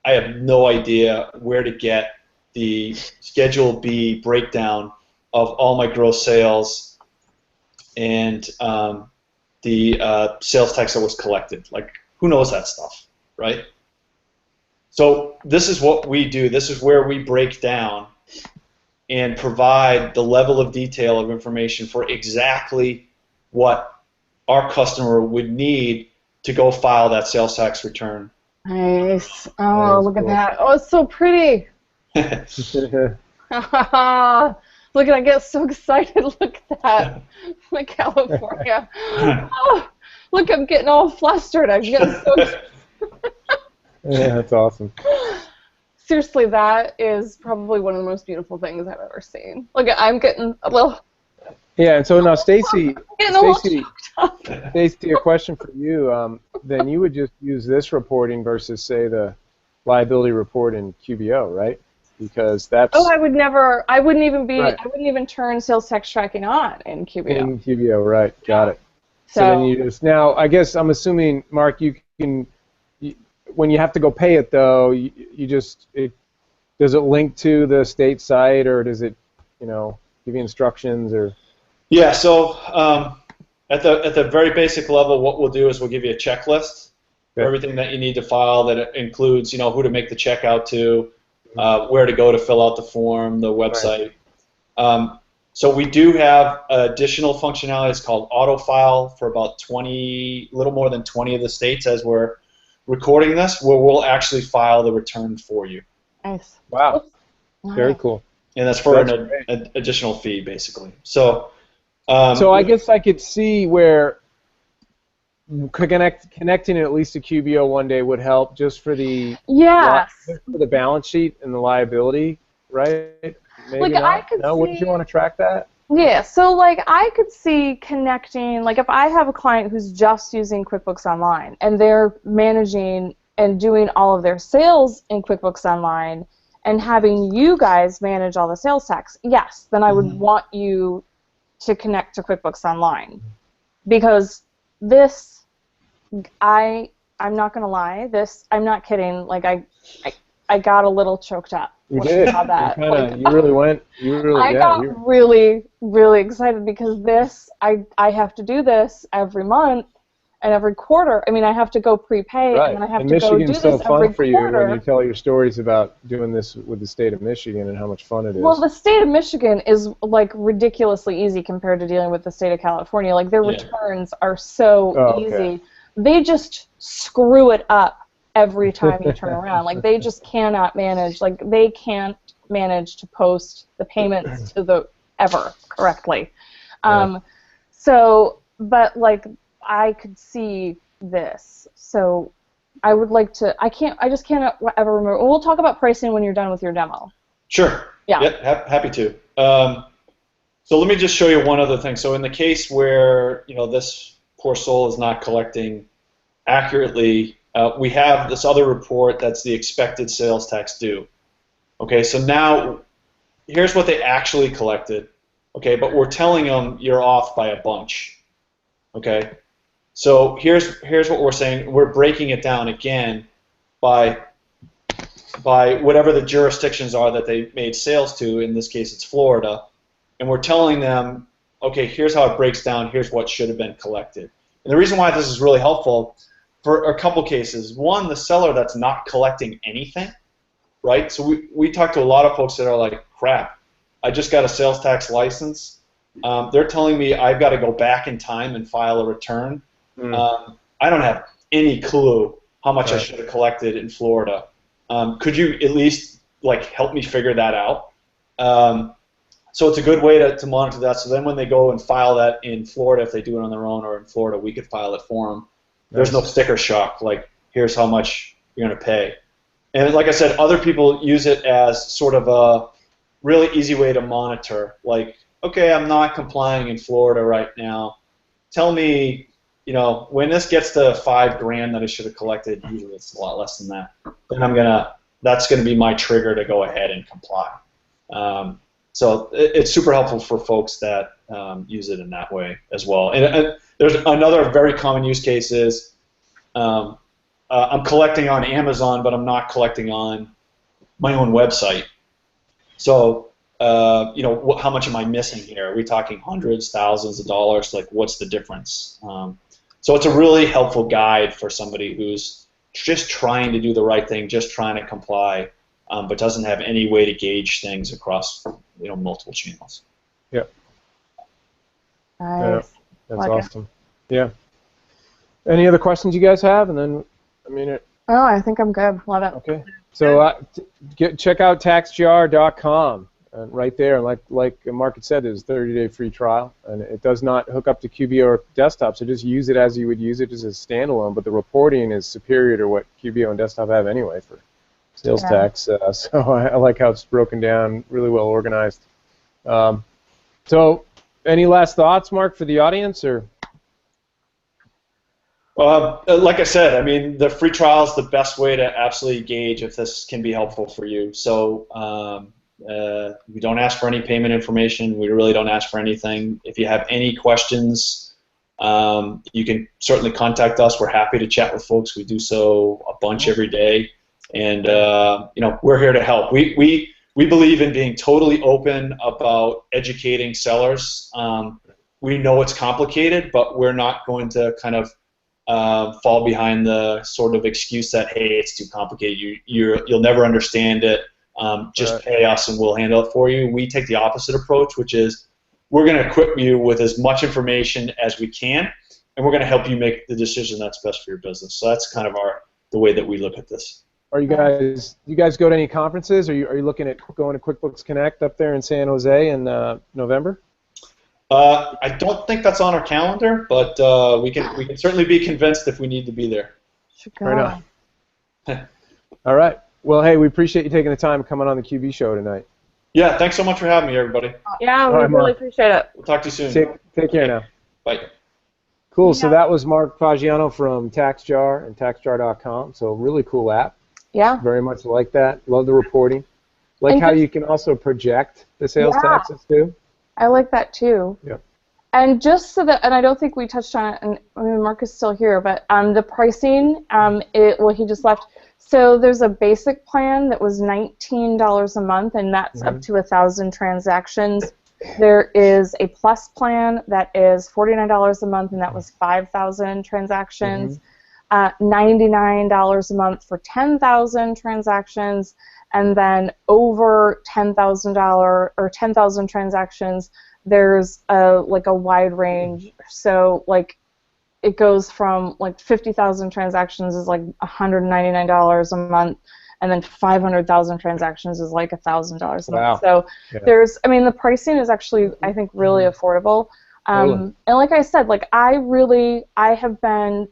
I have no idea where to get the Schedule B breakdown of all my gross sales and the sales tax that was collected. Like, who knows that stuff, right? So this is what we do. This is where we break down and provide the level of detail of information for exactly what our customer would need to go file that sales tax return. Nice. Oh, look at that. Oh, it's so pretty. Look Look, I get so excited. Look at that. I'm in California. Oh, look, I'm getting all flustered. I'm getting so excited. Yeah, that's awesome. Seriously, that is probably one of the most beautiful things I've ever seen. Look, I'm getting a little. Yeah, and so now, Stacy, Getting a little Stacy, choked up. Stacy, a question for you. Then you would just use this reporting versus, say, the liability report in QBO, right? Because that's Oh, I would never. I wouldn't even be. Right. I wouldn't even turn sales tax tracking on in QBO. in QBO, right? Got it. So So then you just now, I guess I'm assuming, Mark, you can. When you have to go pay it, though, you just does it link to the state site, or does it, give you instructions, or? Yeah. So at the very basic level, what we'll do is we'll give you a checklist for everything that you need to file. That includes, who to make the check out to, where to go to fill out the form, the website. Right. So we do have additional functionality. It's called autofile for about 20, little more than 20 of the states as we're recording this, where we'll actually file the return for you. nice. Wow. Nice. Very cool. And that's for That's an additional fee, basically. So. So I guess I could see where connecting it at least to QBO one day would help, just for the Yes. for the balance sheet and the liability, right? Maybe Like, not. I could no, wouldn't you want to track that? Yeah, so like I could see connecting, like if I have a client who's just using QuickBooks Online and they're managing and doing all of their sales in QuickBooks Online and having you guys manage all the sales tax, yes, then I would want you to connect to QuickBooks Online, because this, I'm not gonna lie, I'm not kidding, like I got a little choked up. You did. Saw that. You really went. I got really, really excited, because this, I have to do this every month and every quarter. I mean, I have to go prepay, Right. and then I have and to Michigan's go do this so every fun for you quarter. when you tell your stories about doing this with the state of Michigan and how much fun it is. Well, the state of Michigan is like ridiculously easy compared to dealing with the state of California. Like, their returns are so easy. They just screw it up every time you turn around. Like, they just cannot manage. Like, they can't manage to post the payments to the ever correctly. So, but like, I could see this. So I would like to, I just can't ever remember. We'll talk about pricing when you're done with your demo. Sure. Yeah. Yep, happy to. So let me just show you one other thing. So in the case where, this poor soul is not collecting accurately, we have this other report that's the expected sales tax due. Okay, so now here's what they actually collected. Okay, but we're telling them you're off by a bunch. Okay, so here's what we're saying. We're breaking it down again by whatever the jurisdictions are that they made sales to. In this case, it's Florida, and we're telling them, okay, here's how it breaks down. Here's what should have been collected. And the reason why this is really helpful for a couple cases. One, the seller that's not collecting anything. Right, so we talk to a lot of folks that are like, crap, I just got a sales tax license. They're telling me I've got to go back in time and file a return. I don't have any clue how much I should have collected in Florida. Could you at least help me figure that out? So it's a good way to monitor that. So then when they go and file that in Florida, if they do it on their own, or in Florida, we could file it for them. There's no sticker shock, like, here's how much you're going to pay. And like I said, other people use it as sort of a really easy way to monitor. Like, okay, I'm not complying in Florida right now. Tell me, when this gets to $5,000 that I should have collected, usually it's a lot less than that. Then that's gonna be my trigger to go ahead and comply. So it's super helpful for folks that use it in that way as well. And there's another very common use case is. I'm collecting on Amazon, but I'm not collecting on my own website. So, how much am I missing here? Are we talking hundreds, thousands of dollars? Like, what's the difference? So it's a really helpful guide for somebody who's just trying to do the right thing, just trying to comply, but doesn't have any way to gauge things across, multiple channels. Yeah. Nice. That's awesome. Yeah. Any other questions you guys have? And then, I think I'm good. Love it. Okay. So check out TaxJar.com. And right there, like Mark had said, there's a 30-day free trial, and it does not hook up to QBO or desktop, so just use it as you would use it as a standalone, but the reporting is superior to what QBO and desktop have anyway for sales tax, so I like how it's broken down, really well organized. So any last thoughts, Mark, for the audience? Or like I said, I mean, the free trial is the best way to absolutely gauge if this can be helpful for you. So we don't ask for any payment information. We really don't ask for anything. If you have any questions, you can certainly contact us. We're happy to chat with folks. We do so a bunch every day, and you know, we're here to help. We believe in being totally open about educating sellers. We know it's complicated, but we're not going to kind of fall behind the sort of excuse that, hey, it's too complicated. You'll never understand it. Just pay us and we'll handle it for you. We take the opposite approach, which is we're going to equip you with as much information as we can, and we're going to help you make the decision that's best for your business. So that's kind of the way that we look at this. Are you guys go to any conferences? Are you looking at going to QuickBooks Connect up there in San Jose in November? I don't think that's on our calendar, but we can certainly be convinced if we need to be there. Right on. All right. Well, hey, we appreciate you taking the time coming on the QB show tonight. Yeah, thanks so much for having me, everybody. Yeah, we really appreciate it. We'll talk to you soon. Take care now. Bye. Cool. So that was Mark Faggiano from TaxJar and TaxJar.com. So really cool app. Yeah. Very much like that. Love the reporting. Like how you can also project the sales taxes too. I like that too. Yep. And just so that, and I don't think we touched on it, and I mean, Mark is still here, but the pricing, well, he just left. So there's a basic plan that was $19 a month, and that's up to 1,000 transactions. There is a plus plan that is $49 a month, and that was 5,000 transactions. $99 a month for 10,000 transactions, and then over $10,000 or 10,000 transactions, there's like a wide range. So like it goes from like 50,000 transactions is like $199 a month, and then 500,000 transactions is like $1,000 a month. So there's, I mean, the pricing is actually, I think, really affordable. And like I said, like I have been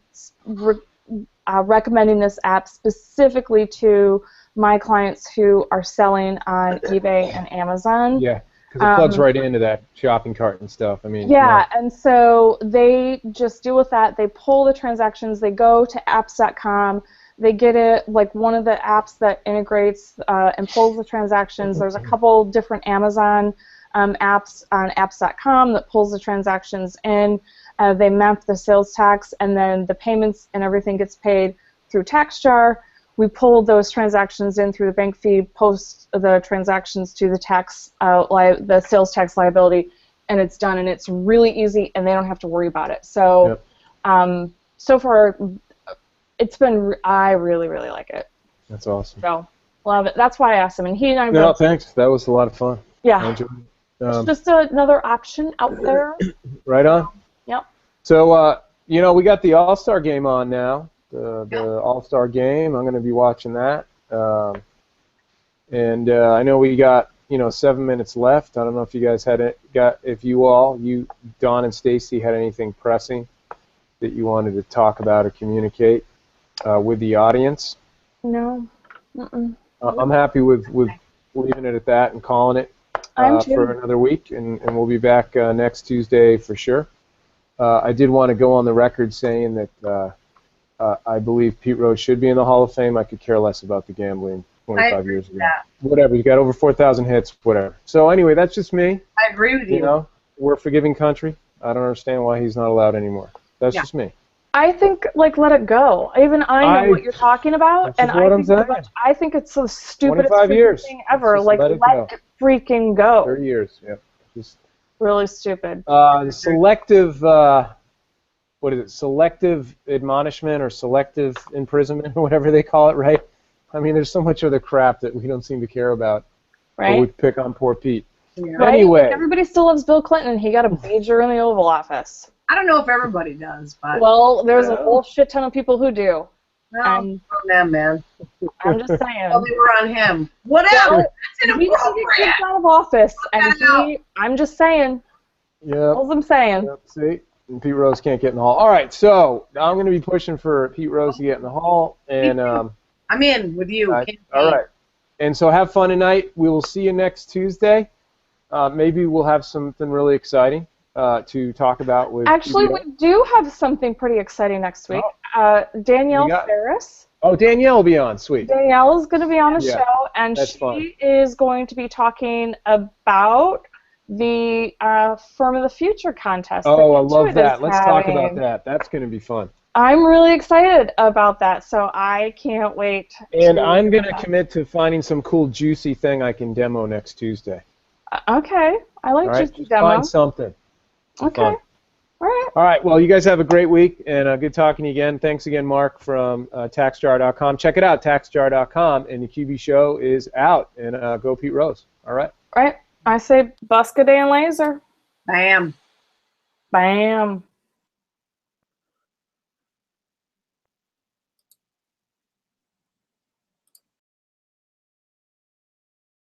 recommending this app specifically to my clients who are selling on eBay and Amazon. Yeah, because it plugs right into that shopping cart and stuff. I mean, and so they just deal with that. They pull the transactions. They go to apps.com. They get it, like one of the apps that integrates and pulls the transactions. There's a couple different Amazon apps on apps.com that pulls the transactions in. They map the sales tax, and then the payments and everything gets paid through TaxJar. We pull those transactions in through the bank feed, post the transactions to the tax, the sales tax liability, and it's done. And it's really easy, and they don't have to worry about it. So, so far, it's been. I really, really like it. That's awesome. So, love it. That's why I asked him, and he and I. No, thanks. That was a lot of fun. Yeah. I enjoyed it. It's just another option out there. Right on. Yep. So, you know, we got the All-Star game on now. The All-Star game. I'm going to be watching that. And I know we got, 7 minutes left. I don't know if you guys you, Don and Stacy, had anything pressing that you wanted to talk about or communicate with the audience. No. I'm happy with leaving it at that and calling it for another week, and we'll be back next Tuesday for sure. I did want to go on the record saying that I believe Pete Rose should be in the Hall of Fame. I could care less about the gambling 25 years ago. Whatever, you got over 4,000 hits, whatever. So anyway, that's just me. I agree with you. We're a forgiving country. I don't understand why he's not allowed anymore. That's just me. I think, let it go. Even I know what you're talking about, and I think it's the stupidest thing ever. Let it freaking go. 30 years, yeah. Just really stupid. Selective, what is it? Selective admonishment or selective imprisonment or whatever they call it, right? I mean, there's so much other crap that we don't seem to care about. Right. But we pick on poor Pete. Yeah. Right? Anyway. Everybody still loves Bill Clinton. He got a major in the Oval Office. I don't know if everybody does, but... Well, there's a whole shit ton of people who do. No, And on them, man. I'm just saying. Well, they were on him. Whatever. That's He needed to get inappropriate. kicked out of office, and I know. I'm just saying. Yep. All I'm saying. Yep. See, and Pete Rose can't get in the hall. All right, so now I'm going to be pushing for Pete Rose to get in the hall, and I'm in with you. all right. And so have fun tonight. We will see you next Tuesday. Maybe we'll have something really exciting to talk about with. Actually, QBO. we do have something pretty exciting next week. Danielle Ferris. Oh, Danielle will be on. Sweet. Danielle is going to be on the Yeah, show, and that's she fun. is going to be talking about the Firm of the Future contest. Oh, I love Intuit that. is Let's talk about having. that. That's going to be fun. I'm really excited about that, so I can't wait. And to I'm hear going to about commit to finding some cool, juicy thing I can demo next Tuesday. that. Okay, I like All right, juicy just demo. find something. Okay, Fun. all right. All right, well, you guys have a great week, and good talking to you again. Thanks again, Mark, from TaxJar.com. Check it out, TaxJar.com, and the QB show is out, and go Pete Rose. All right? Right. I say Busca Dan Laser. I am. Bam.